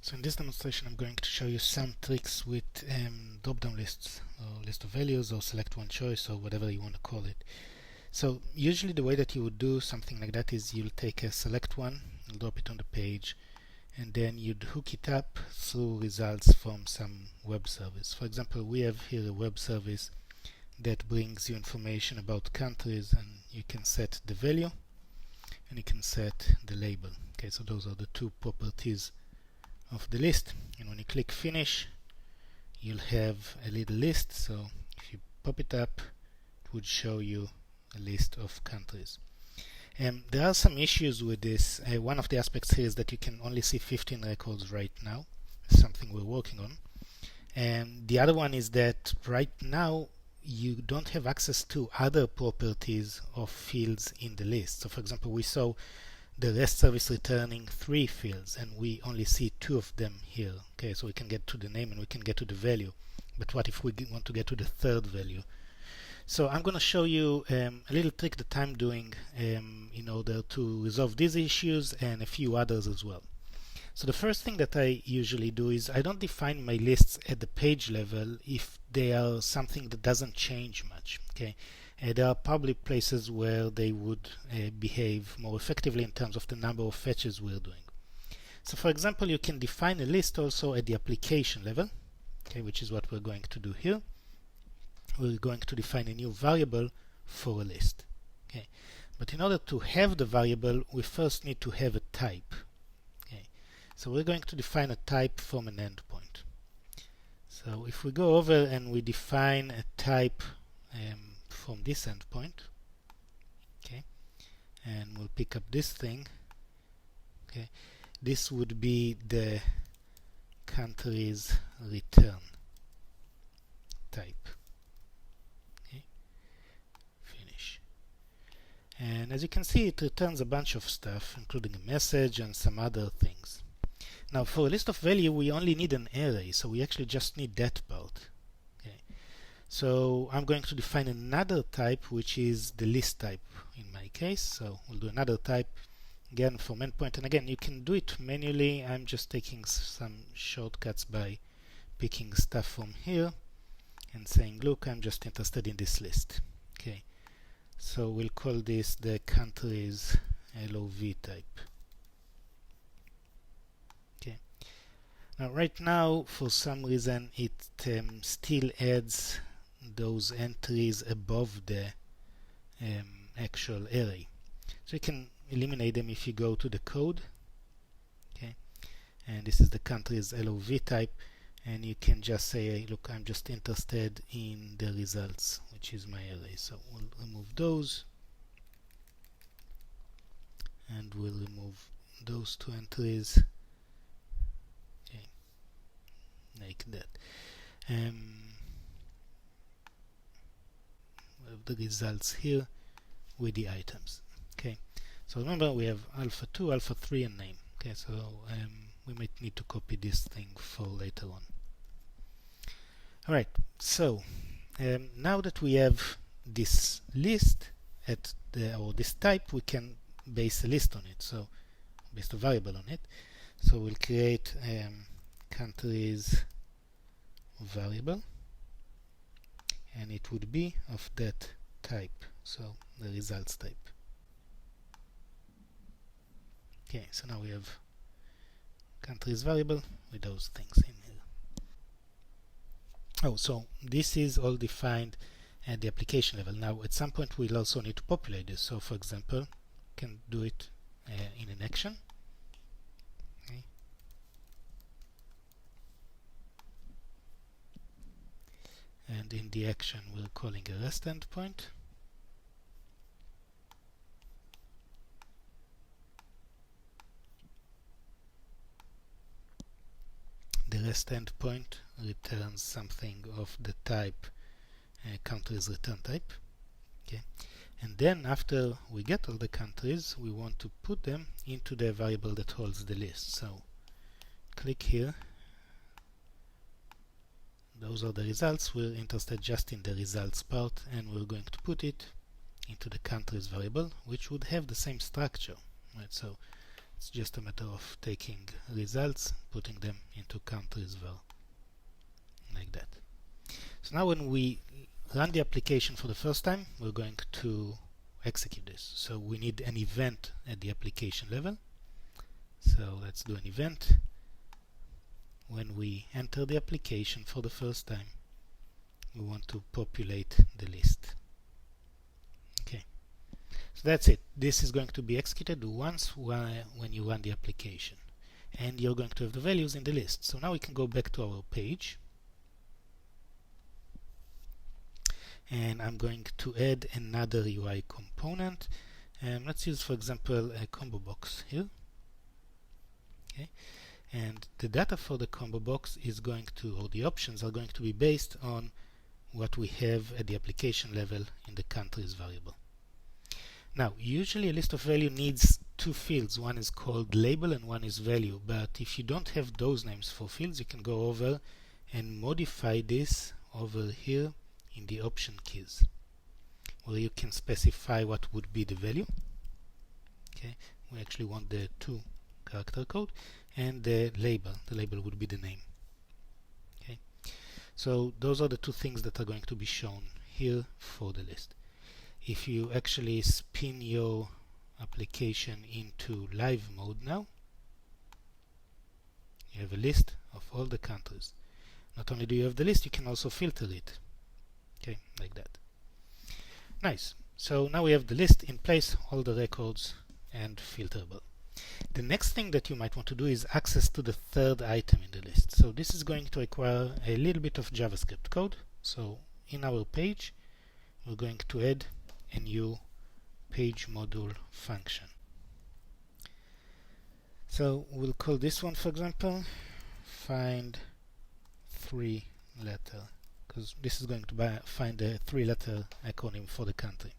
So in this demonstration I'm going to show you some tricks with drop-down lists, or list of values, or select one choice, or whatever you want to call it. So usually the way that you would do something like that is you'll take a select one, you'll drop it on the page, and then you'd hook it up through results from some web service. For example, we have here a web service that brings you information about countries, and you can set the value and you can set the label. Okay, so those are the two properties of the list, and when you click finish you'll have a little list. So if you pop it up, it would show you a list of countries. There are some issues with this. One of the aspects here is that you can only see 15 records right now. It's something we're working on. And the other one is that right now you don't have access to other properties of fields in the list. So for example, we saw the REST service returning 3 fields, and we only see 2 of them here. Okay, so we can get to the name and we can get to the value, but what if we want to get to the third value? So I'm going to show you a little trick that I'm doing in order to resolve these issues and a few others as well. So the first thing that I usually do is I don't define my lists at the page level if they are something that doesn't change much. Okay, there are probably places where they would behave more effectively in terms of the number of fetches we're doing. So for example, you can define a list also at the application level, okay, which is what we're going to do here. We're going to define a new variable for a list. Okay, but in order to have the variable, we first need to have a type. Okay, so we're going to define a type from an endpoint. So if we go over and we define a type from this endpoint, okay, and we'll pick up this thing. Okay, this would be the country's return type. Okay, finish. And as you can see, it returns a bunch of stuff, including a message and some other things. Now for a list of value we only need an array, so we actually just need that part. So I'm going to define another type, which is the list type in my case. So we'll do another type again from endpoint, and again you can do it manually. I'm just taking some shortcuts by picking stuff from here and saying, look, I'm just interested in this list. Okay, so we'll call this the country's LOV type. Okay, now right now for some reason it still adds those entries above the actual array. So you can eliminate them if you go to the code. Okay, and this is the country's LOV type, and you can just say, look, I'm just interested in the results, which is my array. So we'll remove those, and we'll remove those 2 entries. Okay, like that. The results here with the items. Okay, so remember we have alpha2, alpha3, and name. Okay, so we might need to copy this thing for later on. Alright, so now that we have this list at or this type, we can base a list on it, so base a variable on it. So we'll create countries variable, and it would be of that type, so the results type. Okay, so now we have countries variable with those things in here. Oh, so this is all defined at the application level. Now at some point we'll also need to populate this. So for example, you can do it in an action. Okay. And in the action we're calling a REST endpoint. The REST endpoint returns something of the type country's return type. Okay, and then after we get all the countries, we want to put them into the variable that holds the list. So click here. Those are the results. We're interested just in the results part, and we're going to put it into the countries variable, which would have the same structure. Right? So It's just a matter of taking results, putting them into countries var, like that. So now when we run the application for the first time, we're going to execute this. So we need an event at the application level. So let's do an event. When we enter the application for the first time, we want to populate the list. Okay, so that's it. This is going to be executed once when you run the application, and you're going to have the values in the list. So now we can go back to our page, and I'm going to add another UI component. Let's use, for example, a combo box here. Okay, and the data for the combo box is going to, or the options are going to be based on what we have at the application level in the countries variable. Now, usually a list of value needs two fields. One is called label and one is value. But if you don't have those names for fields, you can go over and modify this over here in the option keys, where you can specify what would be the value. Okay, we actually want the 2-character code, and the label. The label would be the name. Okay, so those are the two things that are going to be shown here for the list. If you actually spin your application into live mode now, you have a list of all the countries. Not only do you have the list, you can also filter it. Okay, like that. Nice. So now we have the list in place, all the records, and filterable. The next thing that you might want to do is access to the third item in the list. So this is going to require a little bit of JavaScript code. So in our page, we're going to add a new page module function. So we'll call this one, for example, find 3-letter, because this is going to find a 3-letter acronym for the country.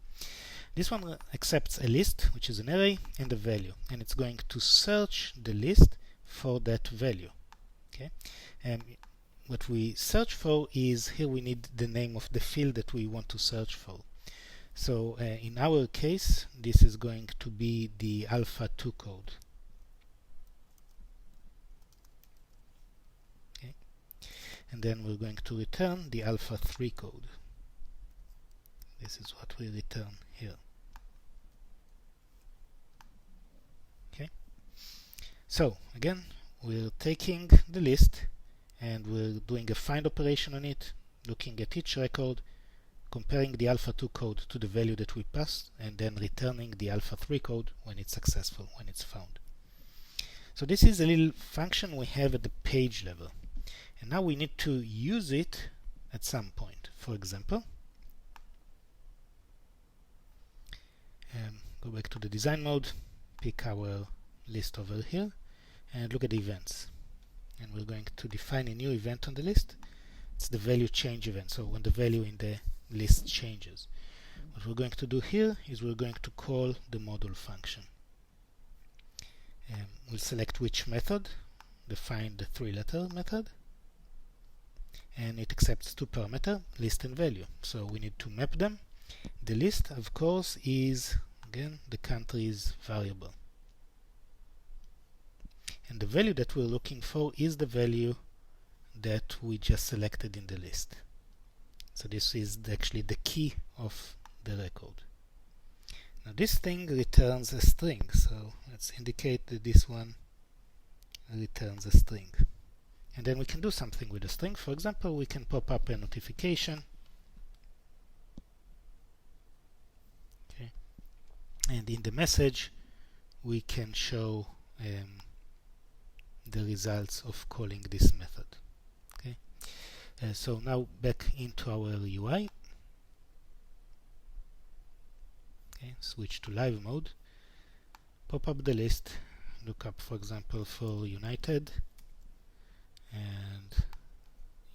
This one accepts a list, which is an array, and a value, and it's going to search the list for that value. Okay, and what we search for is, here we need the name of the field that we want to search for. So in our case, this is going to be the alpha2 code. Okay, and then we're going to return the alpha3 code. This is what we return here. Okay, so again, we're taking the list and we're doing a find operation on it, looking at each record, comparing the alpha2 code to the value that we passed, and then returning the alpha3 code when it's successful, when it's found. So this is a little function we have at the page level, and now we need to use it at some point. For example, go back to the design mode, pick our list over here, and look at the events. And we're going to define a new event on the list. It's the value change event, so when the value in the list changes. What we're going to do here is we're going to call the module function. We'll select which method, define the 3-letter method, and it accepts two parameters, list and value. So we need to map them. The list, of course, is again the country's variable, and the value that we're looking for is the value that we just selected in the list. So this is actually the key of the record. Now this thing returns a string, so let's indicate that this one returns a string. And then we can do something with the string. For example, we can pop up a notification. Okay. And in the message, we can show the results of calling this method. Okay. So now back into our UI. Okay, switch to live mode. Pop up the list. Look up, for example, for United and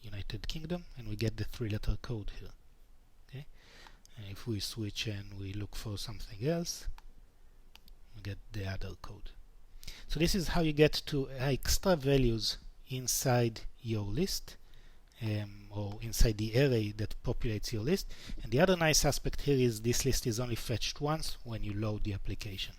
United Kingdom, and we get the 3-letter code here. Okay. And if we switch and we look for something else, we get the other code. So this is how you get to extra values inside your list, or inside the array that populates your list. And the other nice aspect here is this list is only fetched once when you load the application.